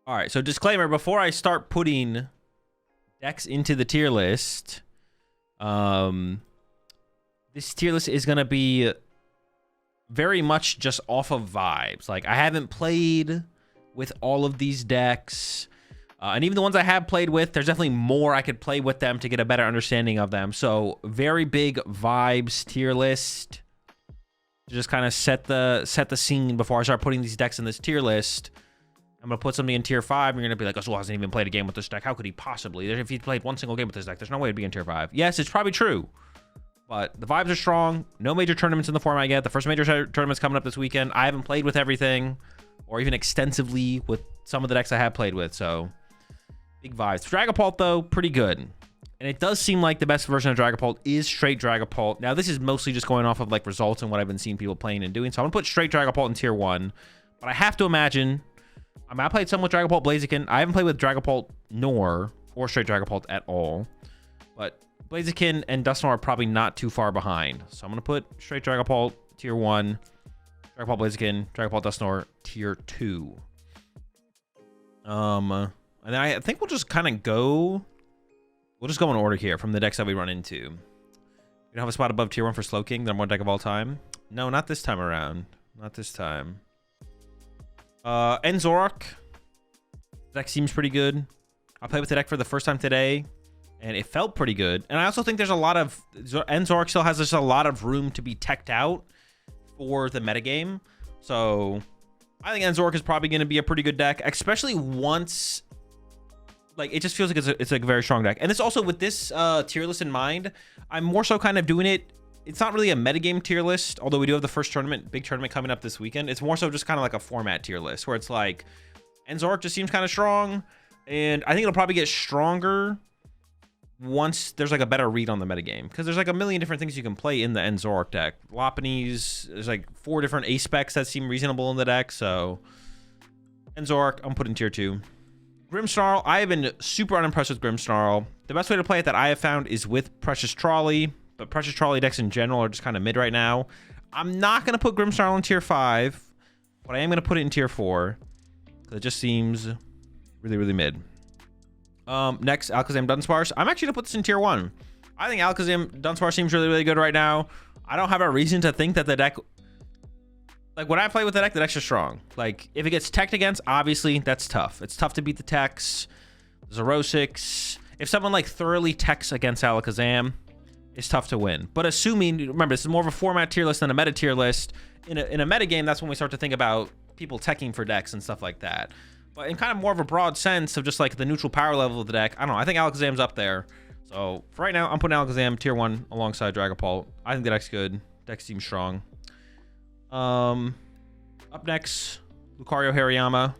All right, so disclaimer, before I start putting decks into the tier list, this tier list is going to be very much just off of vibes. Like, I haven't played with all of these decks. And even the ones I have played with, there's definitely more I could play with them to get a better understanding of them. So, very big vibes tier list. To just kind of set the scene before I start putting these decks in this tier list. I'm going to put something in tier 5. You're going to be like, Azul hasn't even played a game with this deck. How could he possibly? If he played one single game with this deck, there's no way it'd be in tier 5. Yes, it's probably true. But the vibes are strong. No major tournaments in the format yet. The first major tournament's coming up this weekend. I haven't played with everything, or even extensively with some of the decks I have played with. So, big vibes. Dragapult, though, pretty good. And it does seem like the best version of Dragapult is straight Dragapult. Now, this is mostly just going off of like results and what I've been seeing people playing and doing. So I'm going to put straight Dragapult in tier 1. But I have to imagine... I played some with Dragapult Blaziken. I haven't played with Dragapult Nor or straight Dragapult at all. But Blaziken and Dusknoir are probably not too far behind. So I'm going to put straight Dragapult tier 1, Dragapult Blaziken, Dragapult Dusknoir tier 2. And then I think we'll just kind of go... We'll just go in order here from the decks that we run into. We don't have a spot above tier 1 for Slowking, the number 1 deck of all time. No, not this time around. Not this time. Enzork. The deck seems pretty good. I played with the deck for the first time today, and it felt pretty good. And I also think there's a lot of... Enzork still has just a lot of room to be teched out for the metagame. So, I think Enzork is probably going to be a pretty good deck, especially once... Like, it just feels like it's like a very strong deck. And it's also, with this tier list in mind, I'm more so kind of doing it... It's not really a metagame tier list, although we do have the first big tournament coming up this weekend. It's more so just kind of like a format tier list, where it's like, Enzork just seems kind of strong, and I think it'll probably get stronger once there's like a better read on the metagame, because there's like a million different things you can play in the Enzork deck. Lopunnies, there's like 4 different ace specs that seem reasonable in the deck, so Enzork, I'm putting tier 2. Grimmsnarl, I have been super unimpressed with Grimmsnarl. The best way to play it that I have found is with Precious Trolley, but Precious Trolley decks in general are just kind of mid right now. I'm not going to put Grimmsnarl in tier 5, but I am going to put it in tier 4, because it just seems really, really mid. Next, Alakazam Dunsparce. I'm actually going to put this in tier 1. I think Alakazam Dunsparce seems really, really good right now. I don't have a reason to think that the deck... Like, when I play with the deck's just strong. Like, if it gets teched against, obviously, that's tough. It's tough to beat the techs. Zerosix. If someone, like, thoroughly techs against Alakazam, it's tough to win. But assuming, remember, this is more of a format tier list than a meta tier list. In a meta game, that's when we start to think about people teching for decks and stuff like that. But in kind of more of a broad sense of just like the neutral power level of the deck, I don't know. I think Alakazam's up there. So for right now, I'm putting Alakazam tier 1 alongside Dragapult. I think the deck's good. Deck seems strong. Up next, Lucario Hariyama.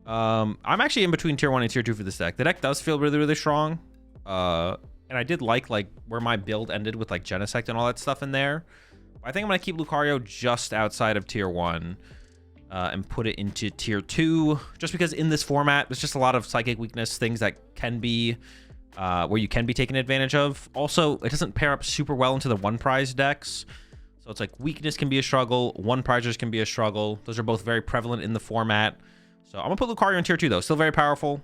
I'm actually in between tier 1 and tier 2 for this deck. The deck does feel really, really strong. And I did like where my build ended with like Genesect and all that stuff in there. I think I'm going to keep Lucario just outside of tier 1 and put it into tier 2. Just because in this format, there's just a lot of psychic weakness things that can be where you can be taken advantage of. Also, it doesn't pair up super well into the one prize decks. So it's like weakness can be a struggle. One prizers can be a struggle. Those are both very prevalent in the format. So I'm going to put Lucario in tier 2 though. Still very powerful.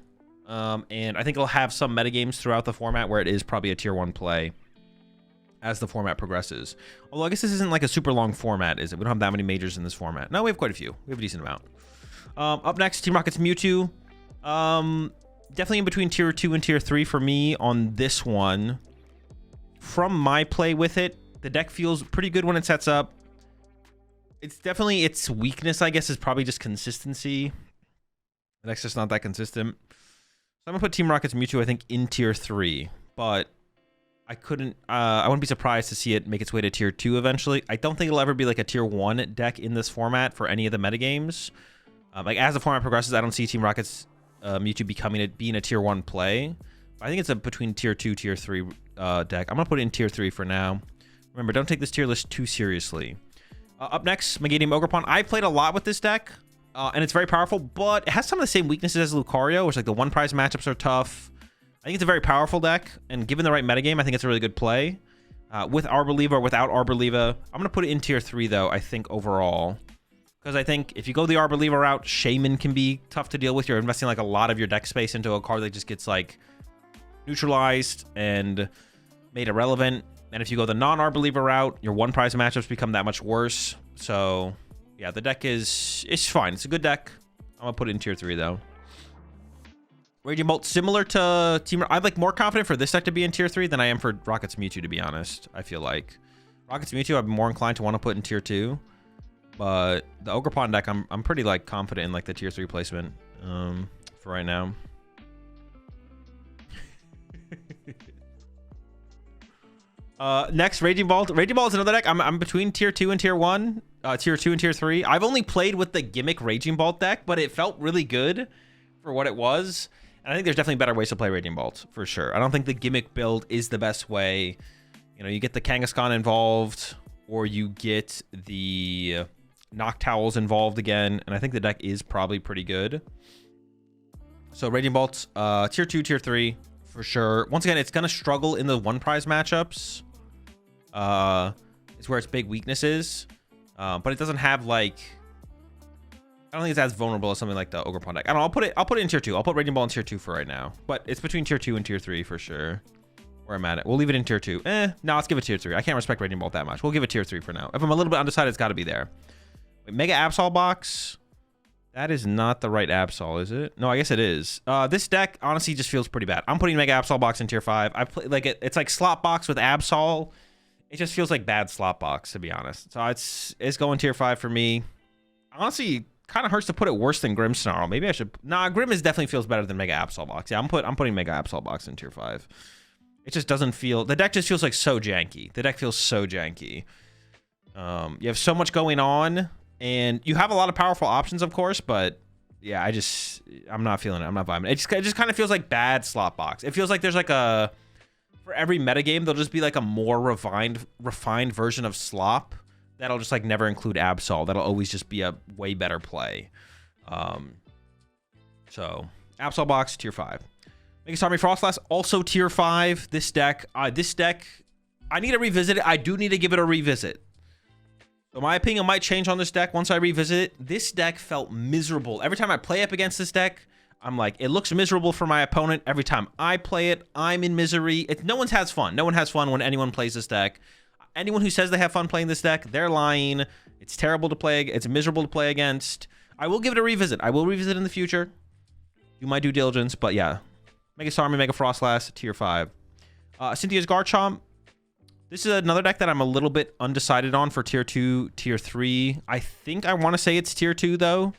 And I think it'll have some metagames throughout the format where it is probably a tier 1 play as the format progresses. Although I guess this isn't like a super long format, is it? We don't have that many majors in this format. No, we have quite a few. We have a decent amount. Up next, Team Rocket's Mewtwo. Definitely in between tier 2 and tier 3 for me on this one. From my play with it, the deck feels pretty good when it sets up. It's definitely its weakness, I guess, is probably just consistency. The deck's just not that consistent. So I'm gonna put Team Rocket's Mewtwo, I think, in tier 3, but I wouldn't be surprised to see it make its way to tier 2 eventually. I don't think it'll ever be like a tier 1 deck in this format for any of the metagames. Like as the format progresses, I don't see Team Rocket's Mewtwo being a tier 1 play. I think it's a between tier 2, tier 3 deck. I'm gonna put it in tier 3 for now. Remember, don't take this tier list too seriously. Up next, Meganium Ogerpon. I played a lot with this deck. And it's very powerful, but it has some of the same weaknesses as Lucario, which like the one prize matchups are tough. I think it's a very powerful deck, and given the right metagame, I think it's a really good play. With Arboliva or without Arboliva, I'm going to put it in tier 3, though, I think, overall. Because I think if you go the Arbor Lever route, Shaman can be tough to deal with. You're investing like a lot of your deck space into a card that just gets like neutralized and made irrelevant. And if you go the non-Arbor Lever route, your one prize matchups become that much worse. So yeah, the deck it's fine. It's a good deck. I'm gonna put it in tier 3 though. Raging Bolt, similar to Team. I'm like more confident for this deck to be in tier 3 than I am for Rocket's Mewtwo, to be honest. I feel like Rocket's Mewtwo, I'm more inclined to want to put in tier 2. But the Ogerpon deck, I'm pretty like confident in like the tier 3 placement for right now. Next, Raging Ball. Raging Ball is another deck. I'm between tier 2 and tier 1. Tier 2 and tier 3. I've only played with the gimmick Raging Bolt deck, but it felt really good for what it was. And I think there's definitely better ways to play Raging Bolt, for sure. I don't think the gimmick build is the best way. You know, you get the Kangaskhan involved, or you get the Noctowls involved again, and I think the deck is probably pretty good. So Raging Bolt, tier 2, tier 3, for sure. Once again, it's going to struggle in the one prize matchups. It's where its big weakness is. But it doesn't have like, I don't think it's as vulnerable as something like the Ogerpon deck. I don't know, I'll put it in tier 2. I'll put Raging Ball in tier 2 for right now. But it's between tier 2 and tier 3 for sure. Where I'm at it. We'll leave it in tier 2. No, let's give it tier 3. I can't respect Raging Bolt that much. We'll give it tier 3 for now. If I'm a little bit undecided, it's got to be there. Wait, Mega Absol box. That is not the right Absol, is it? No, I guess it is. This deck honestly just feels pretty bad. I'm putting Mega Absol box in tier 5. I play like it's like slot box with Absol. It just feels like bad slot box, to be honest. So it's going tier 5 for me. Honestly, kind of hurts to put it worse than Grimmsnarl. Maybe I should. Nah, Grimm definitely feels better than Mega Absol box. Yeah, I'm putting Mega Absol box in tier 5. It just doesn't feel. The deck just feels like so janky. The deck feels so janky. You have so much going on, and you have a lot of powerful options, of course, but yeah, I'm not feeling it. I'm not vibing. It just kind of feels like bad slot box. It feels like there's like a, for every metagame, there'll just be like a more refined version of Slop that'll just like never include Absol. That'll always just be a way better play. So Absol box tier 5. Megastormy Frostlass also tier 5. This deck, I need to revisit it. I do need to give it a revisit. So my opinion might change on this deck once I revisit it. This deck felt miserable. Every time I play up against this deck, I'm like, it looks miserable for my opponent. Every time I play it, I'm in misery. No one has fun. No one has fun when anyone plays this deck. Anyone who says they have fun playing this deck, they're lying. It's terrible to play. It's miserable to play against. I will give it a revisit. I will revisit in the future. Do my due diligence, but yeah. Mega Starmie, Mega Frostlass, tier 5. Cynthia's Garchomp. This is another deck that I'm a little bit undecided on for tier 2, tier 3. I think I want to say it's tier 2, though.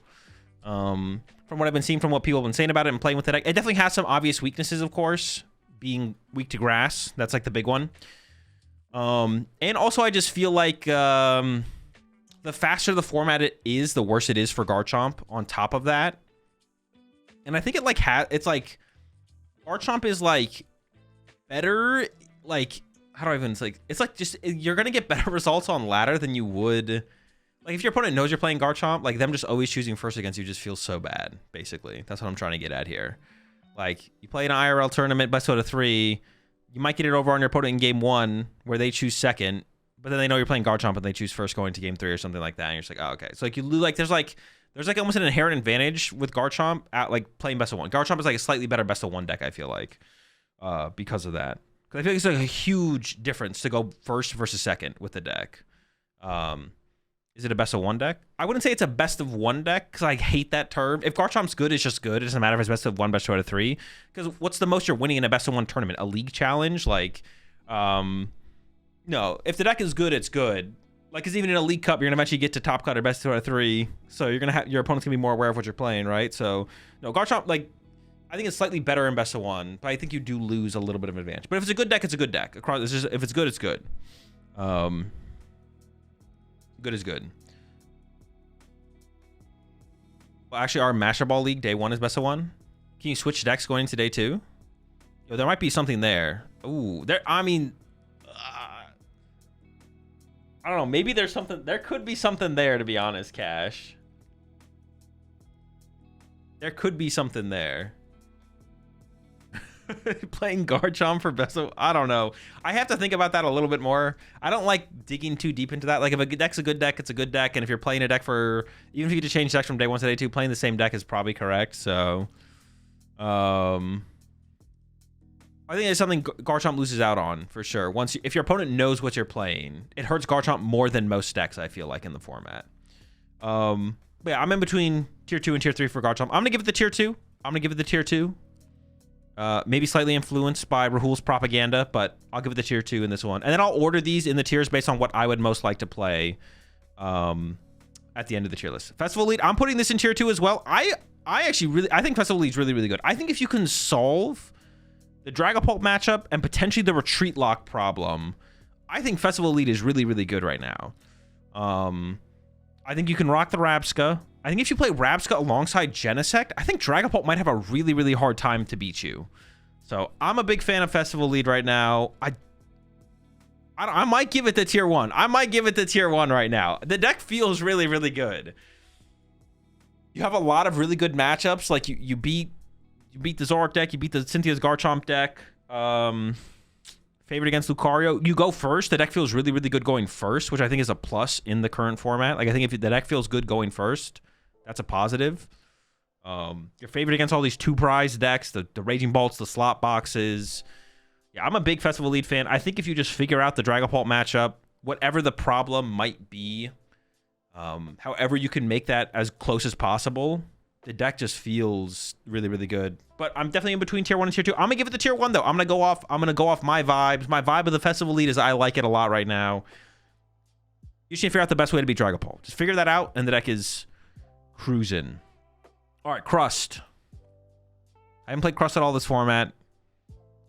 From what I've been seeing, from what people have been saying about it and playing with the deck. It definitely has some obvious weaknesses, of course. Being weak to grass. That's like the big one. And also, I just feel like the faster the format it is, the worse it is for Garchomp on top of that. And I think it like it's like Garchomp is like better, like, how do I even, it's like just, you're gonna get better results on ladder than you would, like, if your opponent knows you're playing Garchomp, like them just always choosing first against you just feels so bad. Basically, that's what I'm trying to get at here. Like, you play an IRL tournament best out of 3, you might get it over on your opponent in game 1 where they choose second, but then they know you're playing Garchomp and they choose first going to game 3 or something like that, and you're just like, oh, okay. So like you lose, like there's like almost an inherent advantage with Garchomp at like playing best of 1. Garchomp is like a slightly better best of 1 deck, I feel like, because of that. Because I feel like it's like a huge difference to go first versus second with the deck. Is it a best of 1 deck? I wouldn't say it's a best of 1 deck because I hate that term. If Garchomp's good, it's just good. It doesn't matter if it's best of 1, best of 2 out of 3. Because what's the most you're winning in a best of 1 tournament? A league challenge? Like, no. If the deck is good, it's good. Like, because even in a league cup, you're gonna eventually get to top cut or best of 2 out of 3. So you're gonna have, your opponent's gonna be more aware of what you're playing, right? So no, Garchomp, like, I think it's slightly better in best of 1, but I think you do lose a little bit of advantage. But if it's a good deck, it's a good deck. Across, it's just, if it's good, it's good. Good is good. Well, actually, our Master Ball League day 1 is best of 1. Can you switch decks going into day 2? Yo, there might be something there. Ooh, there. I mean, I don't know. Maybe there's something. There could be something there, to be honest, Cash. There could be something there. Playing Garchomp for best of, I don't know. I have to think about that a little bit more. I don't like digging too deep into that. Like if a deck's a good deck, it's a good deck. And if you're playing a deck for, even if you get to change decks from day 1 to day 2, playing the same deck is probably correct. So, I think it's something Garchomp loses out on for sure. If your opponent knows what you're playing, it hurts Garchomp more than most decks, I feel like, in the format. But yeah, I'm in between tier 2 and tier 3 for Garchomp. I'm going to give it the tier 2. I'm going to give it the tier 2. Maybe slightly influenced by Rahul's propaganda, but I'll give it the tier 2 in this one. And then I'll order these in the tiers based on what I would most like to play at the end of the tier list. Festival Lead, I'm putting this in tier 2 as well. I think Festival Lead's really, really good. I think if you can solve the Dragapult matchup and potentially the retreat lock problem, I think Festival Lead is really, really good right now. I think you can rock the Rabsca. I think if you play Rabsca alongside Genesect, I think Dragapult might have a really, really hard time to beat you. So I'm a big fan of Festival Lead right now. I might give it the tier 1. I might give it the tier 1 right now. The deck feels really, really good. You have a lot of really good matchups. Like you beat the Zoroark deck, you beat the Cynthia's Garchomp deck. Favored against Lucario. You go first. The deck feels really, really good going first, which I think is a plus in the current format. Like I think if the deck feels good going first, that's a positive. You're favored against all these 2-prize decks, the Raging Bolts, the slot boxes. Yeah, I'm a big Festival Lead fan. I think if you just figure out the Dragapult matchup, whatever the problem might be, however you can make that as close as possible, the deck just feels really, really good. But I'm definitely in between tier 1 and tier 2. I'm gonna give it the tier 1 though. I'm gonna go off my vibes. My vibe of the Festival Lead is I like it a lot right now. You should figure out the best way to beat Dragapult. Just figure that out, and the deck is cruising. All right, Crust. I haven't played Crust at all this format.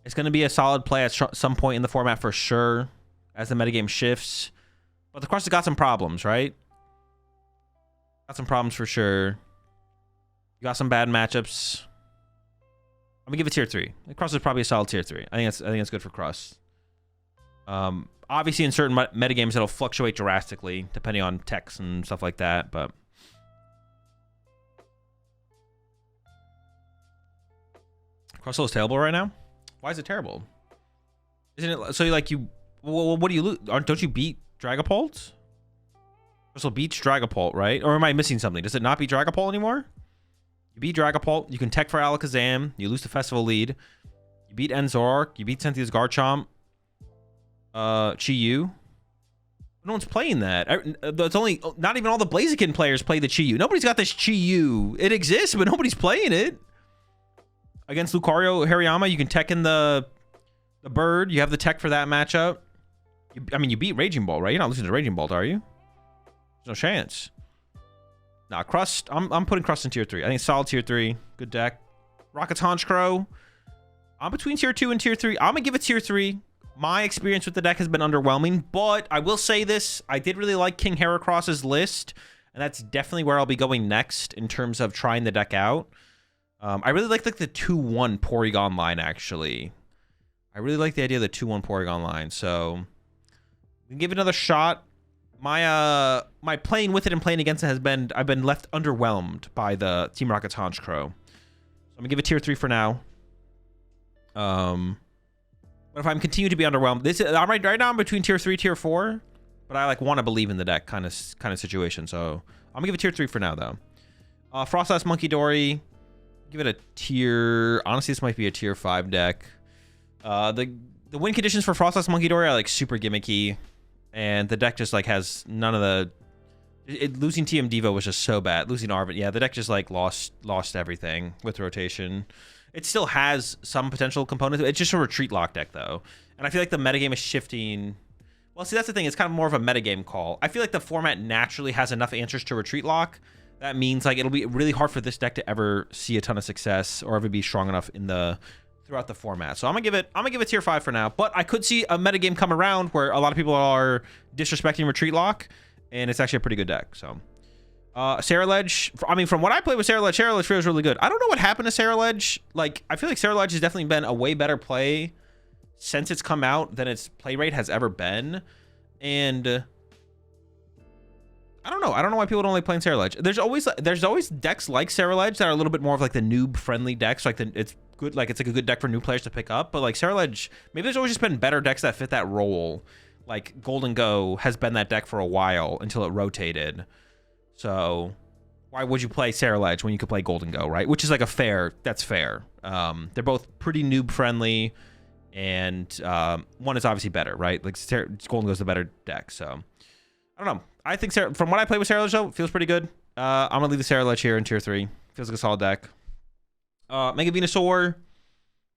It's gonna be a solid play at some point in the format for sure, as the metagame shifts. But the Crust has got some problems, right? Got some problems for sure. You got some bad matchups. I'm gonna give it tier 3. The Crust is probably a solid tier 3. I think it's good for Crust. Obviously, in certain metagames, it'll fluctuate drastically depending on techs and stuff like that. But Crust is terrible right now. Why is it terrible? Isn't it so? Well, what do you lose? Don't you beat Dragapult? Crystal beats Dragapult, right? Or am I missing something? Does it not beat Dragapult anymore? You beat Dragapult. You can tech for Alakazam. You lose the Festival Lead. You beat Zoroark. You beat Cynthia's Garchomp. Chi-Yu. No one's playing that. It's only not even all the Blaziken players play the Chi-Yu. Nobody's got this Chi-Yu. It exists, but nobody's playing it. Against Lucario Hariyama, you can tech in the bird. You have the tech for that matchup. You beat Raging Ball, right? You're not losing to Raging Ball, are you? There's no chance. Nah, Crust. I'm putting Crust in tier 3. I think solid tier 3. Good deck. Rocket's Honchkrow. I'm between tier 2 and tier 3. I'm gonna give it tier 3. My experience with the deck has been underwhelming, but I will say this. I did really like King Heracross's list, and that's definitely where I'll be going next in terms of trying the deck out. I really like the 2-1 Porygon line, actually. I really like the idea of the 2-1 Porygon line, so we can give it another shot. My playing with it and playing against it has been, I've been left underwhelmed by the Team Rocket's Honchkrow. So I'm gonna give it tier 3 for now. But if I'm continue to be underwhelmed, I'm right now I'm between tier 3, tier 4, but I want to believe in the deck kind of situation. So I'm gonna give it tier 3 for now though. Frostlass Monkey Dory, give it a tier. Honestly, this might be a tier 5 deck. The win conditions for Frostlass Monkey Dory are super gimmicky, and the deck just has none of the. Losing TM Devo was just so bad. Losing Arvin, yeah, the deck just lost everything with rotation. It still has some potential components. It's just a retreat lock deck though, and I feel like the metagame is shifting. Well, see, that's the thing. It's kind of more of a metagame call. I feel like the format naturally has enough answers to retreat lock. That means it'll be really hard for this deck to ever see a ton of success or ever be strong enough throughout the format. So I'm gonna give it tier 5 for now. But I could see a metagame come around where a lot of people are disrespecting retreat lock, and it's actually a pretty good deck. So Sarah Ledge, from what I played with Sarah Ledge feels really good. I don't know what happened to Sarah Ledge. I feel like Sarah Ledge has definitely been a way better play since it's come out than its play rate has ever been. And I don't know. I don't know why people don't like playing Sarah-Ledge. There's always decks like Sarah-Ledge that are a little bit more of like the noob friendly decks. Like it's good, like it's like a good deck for new players to pick up. But like Sarah-Ledge, maybe there's always just been better decks that fit that role. Like Golden Go has been that deck for a while until it rotated. So why would you play Sarah-Ledge when you could play Golden Go, right? Which is like that's fair. They're both pretty noob friendly, and one is obviously better, right? Like Golden Go's the better deck. So I don't know. I think from what I played with Sarah-Ledge, though, it feels pretty good. I'm going to leave the Sarah-Ledge here in tier 3. Feels like a solid deck. Mega Venusaur,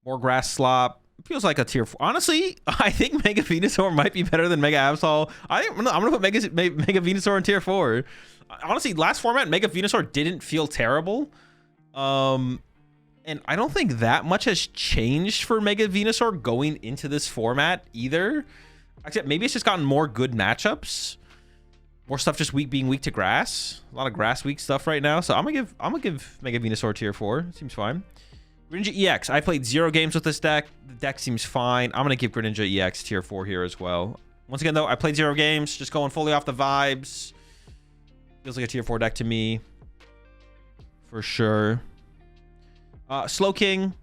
more Grass Slop. Feels like a tier 4. Honestly, I think Mega Venusaur might be better than Mega Absol. I'm going to put Mega Venusaur in tier 4. Honestly, last format, Mega Venusaur didn't feel terrible. And I don't think that much has changed for Mega Venusaur going into this format either. Except maybe it's just gotten more good matchups. More stuff just being weak to grass. A lot of grass weak stuff right now. So I'm gonna give Mega Venusaur tier 4. Seems fine. Greninja EX. I played 0 games with this deck. The deck seems fine. I'm gonna give Greninja EX tier 4 here as well. Once again though, I played 0 games, just going fully off the vibes. Feels like a tier 4 deck to me. For sure. Slowking.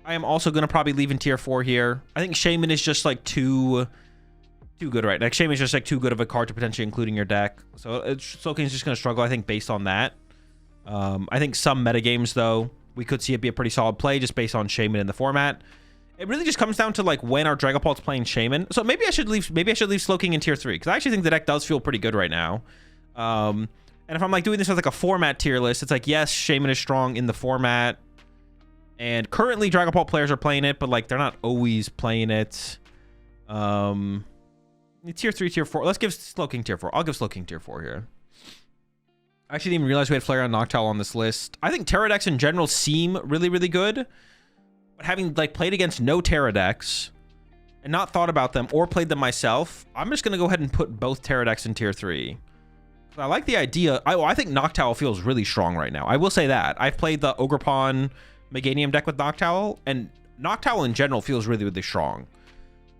I am also gonna probably leave in tier 4 here. I think Shaman is just like too good, right? Like Shaman is just like too good of a card to potentially include in your deck. So Slowking is just going to struggle, I think, based on that. I think some metagames, though, we could see it be a pretty solid play just based on Shaman in the format. It really just comes down to like when our Dragapult's playing Shaman. So maybe I should leave Slowking in tier 3 because I actually think the deck does feel pretty good right now. And if I'm like doing this as like a format tier list, it's like, yes, Shaman is strong in the format. And currently Dragapult players are playing it, but like they're not always playing it. Tier 3, tier 4. Let's give Slowking tier 4. I'll give Slowking tier 4 here. I actually didn't even realize we had Flareon Noctowl on this list. I think Terra decks in general seem really, really good. But having like played against no Terra decks and not thought about them or played them myself, I'm just going to go ahead and put both Terra decks in tier 3. I like the idea. I think Noctowl feels really strong right now. I will say that. I've played the Ogerpon Meganium deck with Noctowl, and Noctowl in general feels really, really strong.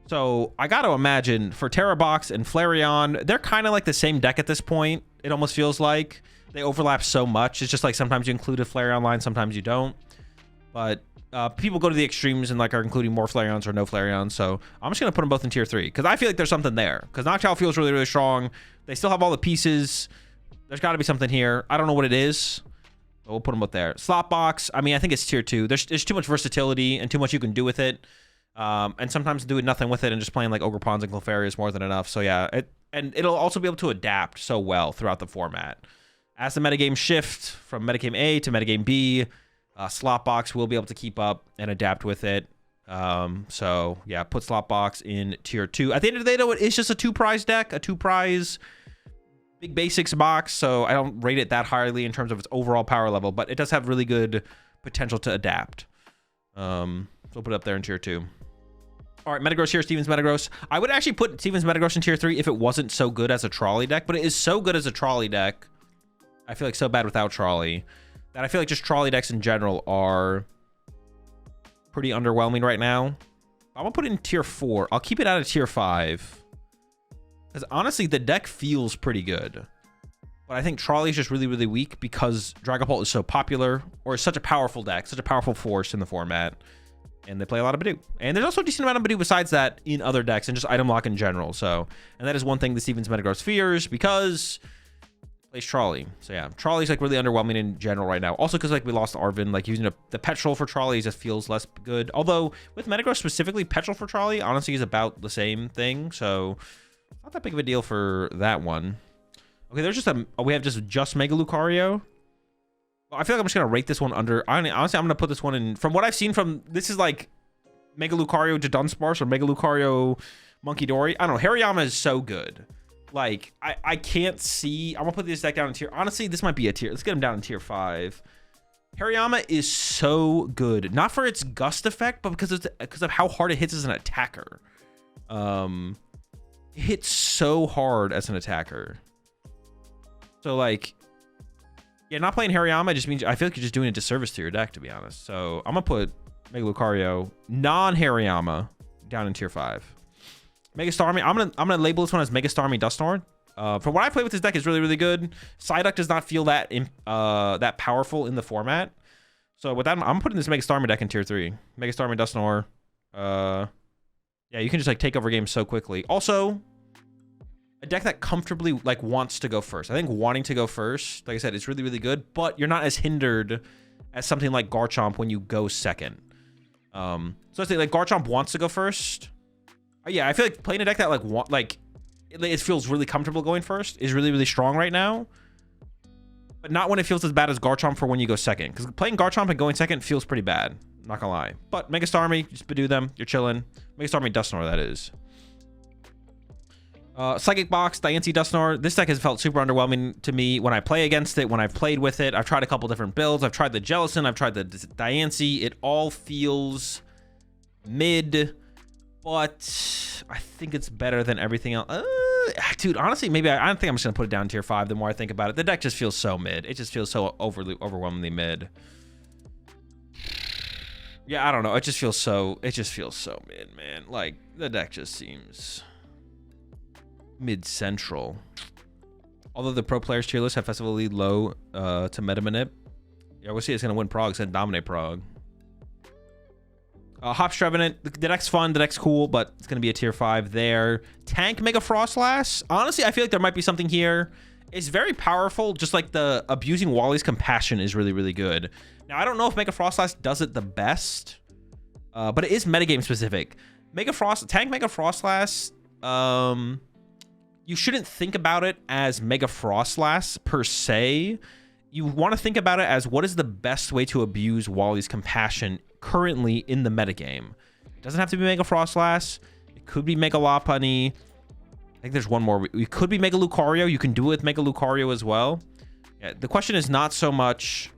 So I got to imagine for Terra Box and Flareon, they're kind of like the same deck at this point. It almost feels like they overlap so much. It's just like sometimes you include a Flareon line, sometimes you don't. But people go to the extremes and like are including more Flareons or no Flareons. So I'm just going to put them both in tier 3 because I feel like there's something there. Because Noctowl feels really, really strong. They still have all the pieces. There's got to be something here. I don't know what it is. But we'll put them both there. Slot Box, I mean, I think it's tier 2. There's too much versatility and too much you can do with it. And sometimes doing nothing with it and just playing like Ogerpons and Clefairy is more than enough. So yeah, it'll also be able to adapt so well throughout the format. As the metagame shift from metagame A to metagame B, Slot Box will be able to keep up and adapt with it. So yeah, put Slot Box in tier 2. At the end of the day, though, it is just a 2-prize deck, a 2-prize big basics box. So I don't rate it that highly in terms of its overall power level, but it does have really good potential to adapt. So we'll put it up there in tier 2. All right, Metagross here, Steven's Metagross. I would actually put Steven's Metagross in tier 3 if it wasn't so good as a trolley deck, but it is so good as a trolley deck. I feel like so bad without trolley that I feel like just trolley decks in general are pretty underwhelming right now. I'm gonna put it in tier 4. I'll keep it out of tier 5 because honestly, the deck feels pretty good. But I think trolley is just really, really weak because Dragapult is so popular or is such a powerful deck, such a powerful force in the format. And they play a lot of Badoo. And there's also a decent amount of Badoo besides that in other decks and just item lock in general. So, and that is one thing the Steven's Metagross fears because it plays Trolley. So yeah, Trolley's like really underwhelming in general right now. Also because like we lost Arvin, like using the Petrol for Trolley just feels less good. Although with Metagross specifically, Petrol for Trolley honestly is about the same thing. So not that big of a deal for that one. Okay, there's just we have just Mega Lucario. I feel like I'm just going to rate this one under... Honestly, I'm going to put this one in... From what I've seen from... This is like Mega Lucario to Dunsparce or Mega Lucario Monkey Dory. I don't know. Hariyama is so good. Like, I can't see... I'm going to put this deck down in tier... Honestly, this might be a tier... Let's get him down in tier 5. Hariyama is so good. Not for its gust effect, but because of how hard it hits as an attacker. It hits so hard as an attacker. So, like... Yeah, not playing Hariyama just means I feel like you're just doing a disservice to your deck, to be honest. So I'm gonna put Mega Lucario, non-Hariyama, down in tier 5. Mega Starmie, I'm gonna label this one as Mega Starmie Dusknoir. From what I played with this deck, is really, really good. Psyduck does not feel that that powerful in the format. So with that, I'm putting this Mega Starmie deck in tier 3. Mega Starmie, Dusknoir. Yeah, you can just like take over games so quickly. Also, a deck that comfortably like wants to go first. I think wanting to go first, like I said, is really, really good, but you're not as hindered as something like Garchomp when you go second. So I think like Garchomp wants to go first. Yeah, I feel like playing a deck that like it feels really comfortable going first is really, really strong right now. But not when it feels as bad as Garchomp for when you go second. Because playing Garchomp and going second feels pretty bad. Not gonna lie. But Mega Starmie, just Badoo them. You're chilling. Mega Starmie, Dusknoir, that is. Psychic Box, Diancie, Dusknoir. This deck has felt super underwhelming to me when I play against it, when I've played with it. I've tried a couple different builds. I've tried the Jellicent. I've tried the Diancie. It all feels mid. But I think it's better than everything else. Dude, honestly, maybe I don't think I'm just going to put it down tier 5 the more I think about it. The deck just feels so mid. It just feels so overwhelmingly mid. Yeah, I don't know. It just feels so mid, man. Like, the deck just seems mid-central. Although the pro players tier list have festival lead low to meta manip. Yeah, we'll see it's going to win Prog. It's going to dominate Prog. Hop Trevenant, the deck's fun, the deck's cool, but it's going to be a tier 5 there. Tank Mega Frostlass. Honestly, I feel like there might be something here. It's very powerful, just like the abusing Wally's Compassion is really, really good. Now, I don't know if Mega Frostlass does it the best, but it is metagame specific. Tank Mega Frostlass, you shouldn't think about it as Mega Frostlass per se. You want to think about it as what is the best way to abuse Wally's Compassion currently in the metagame. It doesn't have to be Mega Frostlass. It could be Mega Lopunny. I think there's one more. It could be Mega Lucario. You can do it with Mega Lucario as well. Yeah, the question is not so much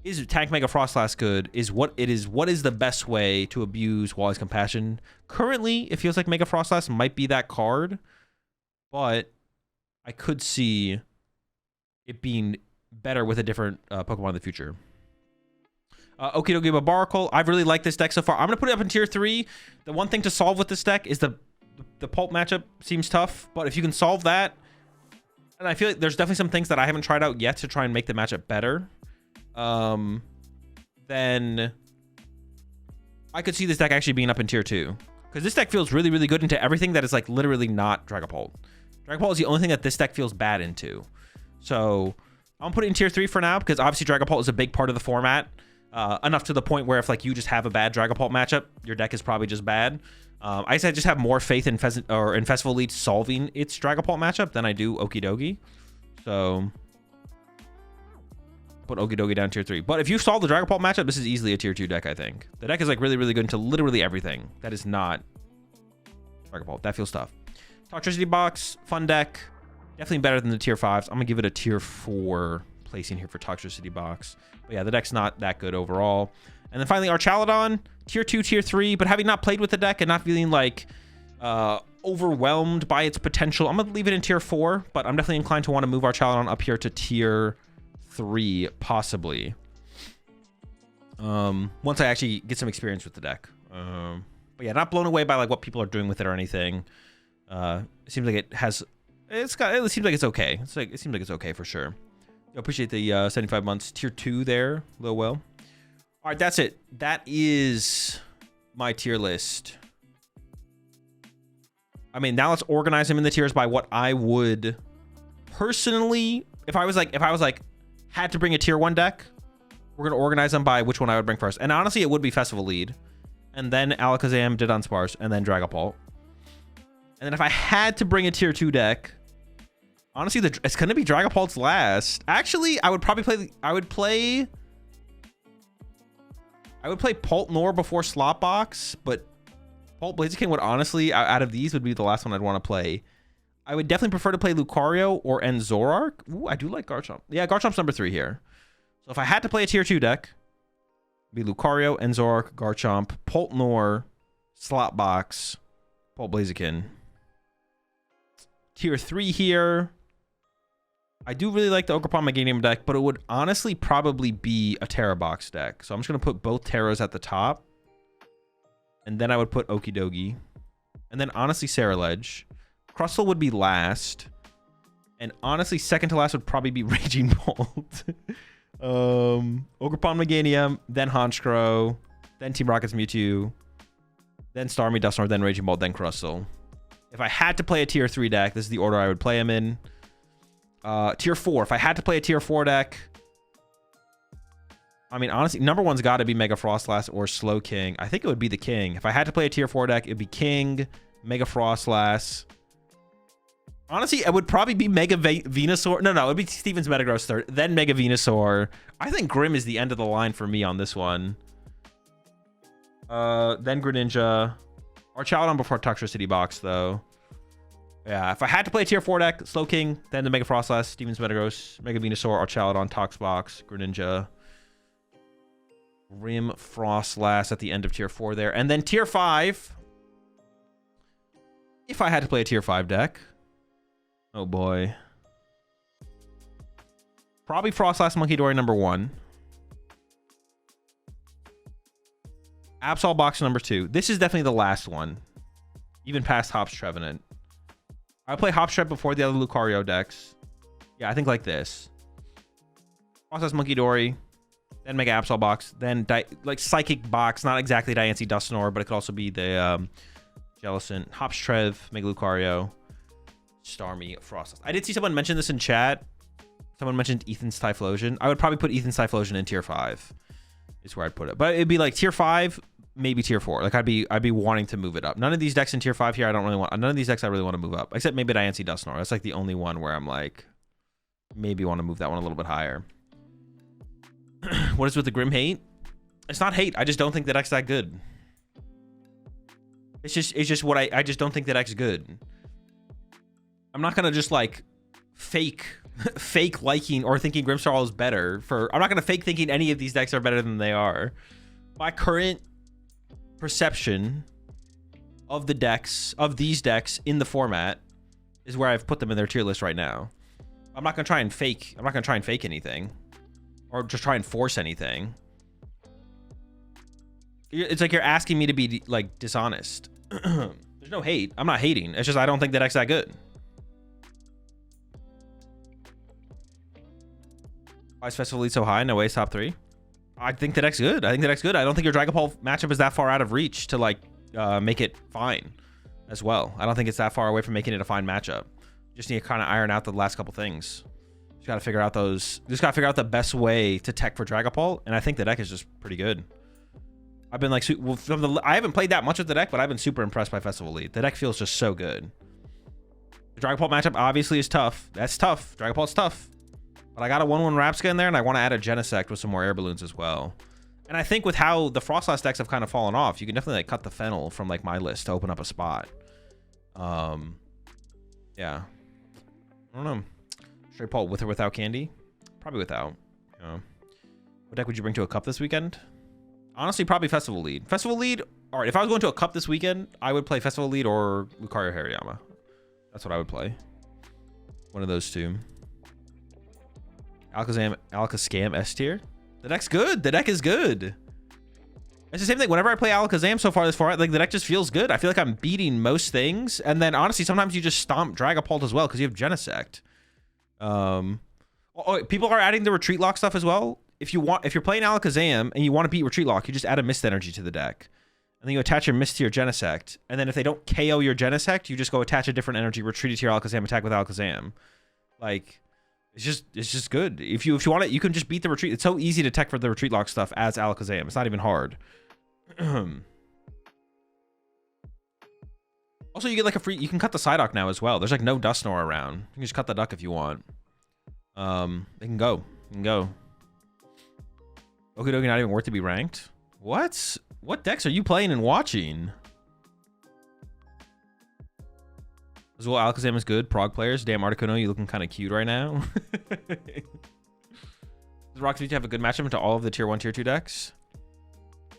is Tank Mega Frostlass good, what is the best way to abuse Wally's Compassion. Currently, it feels like Mega Frostlass might be that card, but I could see it being better with a different Pokemon in the future. Okidogi Barbaracle. I really like this deck so far. I'm going to put it up in tier 3. The one thing to solve with this deck is the Pulp matchup seems tough, but if you can solve that, and I feel like there's definitely some things that I haven't tried out yet to try and make the matchup better, then I could see this deck actually being up in tier 2. Because this deck feels really, really good into everything that is like literally not Dragapult. Dragapult is the only thing that this deck feels bad into. So I'm putting it in tier 3 for now, because obviously Dragapult is a big part of the format. Enough to the point where if like you just have a bad Dragapult matchup, your deck is probably just bad. I said I just have more faith in Festival Lead solving its Dragapult matchup than I do Okidogi. So put Okidogi down tier 3. But if you solve the Dragapult matchup, this is easily a tier 2 deck, I think. The deck is like really, really good into literally everything that is not Dragapult. That feels tough. Toxtricity Box, fun deck. Definitely better than the tier 5s. I'm going to give it a tier 4 placing here for Toxtricity Box. But yeah, the deck's not that good overall. And then finally, Archaladon, tier 2, tier 3. But having not played with the deck and not feeling like overwhelmed by its potential, I'm going to leave it in tier 4. But I'm definitely inclined to want to move Archaladon up here to tier 3, possibly. Once I actually get some experience with the deck. But yeah, not blown away by like what people are doing with it or anything. It seems like it has... It seems like it's okay. It seems like it's okay for sure. I appreciate the 75 months. Tier 2 there, Lil Will. All right, that's it. That is my tier list. I mean, now let's organize them in the tiers by what I would personally, if I was like had to bring a tier 1 deck, we're gonna organize them by which one I would bring first. And honestly, it would be Festival Lead, and then Alakazam, Dunsparce, and then Dragapult. And then if I had to bring a tier 2 deck, honestly, it's going to be Dragapult's last. Actually, I would play Pultnor before Slotbox, but Pult Blaziken would honestly, out of these, would be the last one I'd want to play. I would definitely prefer to play Lucario or Enzorark. Ooh, I do like Garchomp. Yeah, Garchomp's number 3 here. So if I had to play a tier 2 deck, it'd be Lucario, Enzorark, Garchomp, Pultnor, Slotbox, Pult Blaziken. Tier 3 here. I do really like the Ogerpon Meganium deck, but it would honestly probably be a Terra Box deck. So I'm just going to put both Terras at the top. And then I would put Okidogi. And then honestly, Saraledge. Crustle would be last. And honestly, second to last would probably be Raging Bolt. Ogerpon Meganium, then Honchkrow, then Team Rocket's Mewtwo, then Starmie, Dusknoir, then Raging Bolt, then Crustle. If I had to play a tier 3 deck, this is the order I would play him in. Tier 4. If I had to play a tier 4 deck, I mean, honestly, number one's got to be Mega Frostlass or Slowking. I think it would be the King. If I had to play a tier 4 deck, it'd be King, Mega Frostlass. Honestly, it would probably be Mega Venusaur. No, it would be Steven's Metagross third, then Mega Venusaur. I think Grim is the end of the line for me on this one. Then Greninja. Or Chowdon before Toxtricity Box, though. Yeah, if I had to play a tier 4 deck, Slowking, then the Mega Frostlass, Steven's Metagross, Mega Venusaur, or Chowdon, Tox Box, Greninja. Rim Frostlass at the end of tier 4 there. And then tier 5. If I had to play a tier 5 deck. Oh boy. Probably Frostlass Monkey number 1. Absol Box number 2. This is definitely the last one. Even past Hops Trevenant. I play Hops Trev before the other Lucario decks. Yeah, I think like this. Frostlass Monkey Dory. Then Mega Absol Box. Then like Psychic Box. Not exactly Diancie Dusknoir, but it could also be the Jellicent. Hops Trev. Mega Lucario. Starmie, Frostlass. I did see someone mention this in chat. Someone mentioned Ethan's Typhlosion. I would probably put Ethan's Typhlosion in tier 5. Is where I'd put it. But it'd be like tier 5, maybe tier 4. Like I'd be wanting to move it up. None of these decks in tier 5 here I don't really want. None of these decks I really want to move up. Except maybe Diancie Dusknoir. That's like the only one where I'm like maybe want to move that one a little bit higher. What is with the Grim hate? It's not hate. I just don't think that deck's that good. It's just what I just don't think that deck's good. I'm not gonna just like fake liking or thinking Grimmsnarl is better. I'm not gonna fake thinking any of these decks are better than they are. My current perception of the decks, of these decks in the format, is where I've put them in their tier list right now. I'm not gonna try and fake anything, or just try and force anything. It's like you're asking me to be like dishonest. There's no hate. I'm not hating. It's just I don't think the deck's that good. Why is Festival Lead so high? No way, top 3. I think the deck's good. I don't think your Dragapult matchup is that far out of reach to like make it fine as well. I don't think it's that far away from making it a fine matchup. Just need to kind of iron out the last couple things. Just got to figure out the best way to tech for Dragapult, and I think the deck is just pretty good. I've been like, I haven't played that much with the deck, but I've been super impressed by Festival Lead. The deck feels just so good. The Dragapult matchup obviously is tough. That's tough. Dragapult's tough. But I got a 1/1 Rapska in there, and I want to add a Genesect with some more air balloons as well. And I think with how the Frostlass decks have kind of fallen off, you can definitely like cut the Fennel from like my list to open up a spot. Yeah. I don't know. Straight Pult with or without Candy? Probably without. What deck would you bring to a cup this weekend? Honestly, probably Festival Lead. Festival Lead. All right, if I was going to a cup this weekend, I would play Festival Lead or Lucario Hariyama. That's what I would play. One of those two. Alakazam S tier. The deck's good. The deck is good. It's the same thing. Whenever I play Alakazam so far this far, like the deck just feels good. I feel like I'm beating most things. And then honestly, sometimes you just stomp Dragapult as well because you have Genesect. People are adding the Retreat Lock stuff as well. If you're playing Alakazam and you want to beat Retreat Lock, you just add a Mist Energy to the deck. And then you attach your Mist to your Genesect. And then if they don't KO your Genesect, you just go attach a different energy, retreat it to your Alakazam, attack with Alakazam. Like, it's just good. If you want it, you can just beat the retreat. It's so easy to tech for the Retreat Lock stuff as Alakazam. It's not even hard. Also, you get like a free, you can cut the Psyduck now as well. There's like no Dusknoir around. You can just cut the duck if you want. They can go. Okie dokie, not even worth to be ranked. What decks are you playing and watching? Azul Alakazam is good. Prog players. Damn, Articuno, you looking kind of cute right now. Does Rocket League have a good matchup into all of the tier 1, tier 2 decks?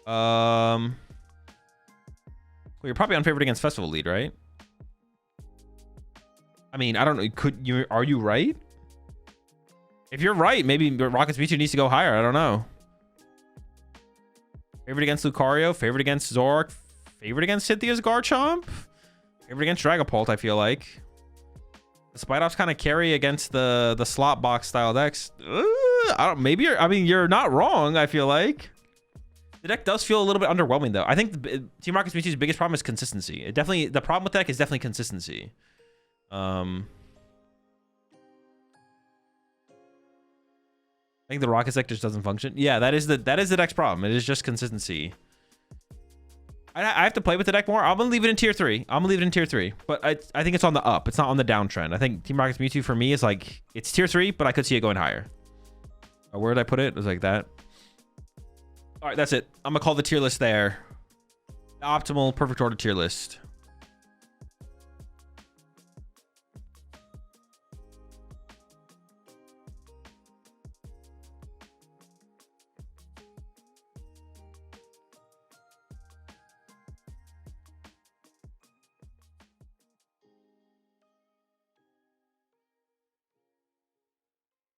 Well, you're probably unfavored against Festival Lead, right? I mean, I don't know. Are you right? If you're right, maybe Rocket's Mewtwo needs to go higher. I don't know. Favored against Lucario, favored against Zoroark, favored against Cynthia's Garchomp, favored against Dragapult, I feel like. The Spite Ops kind of carry against the slot box style decks. I don't. Maybe you're. I mean, you're not wrong. I feel like the deck does feel a little bit underwhelming though. I think Team Rocket's Mewtwo's biggest problem is consistency. It definitely. The problem with the deck is definitely consistency. I think the Rockets deck just doesn't function. Yeah, that is the deck's problem. It is just consistency. I have to play with the deck more. I'm gonna leave it in tier 3. But I think it's on the up. It's not on the downtrend. I think Team Rocket's Mewtwo for me is like, it's tier 3, but I could see it going higher. Where did I put it? It was like that. All right, that's it. I'm gonna call the tier list there. The optimal perfect order tier list.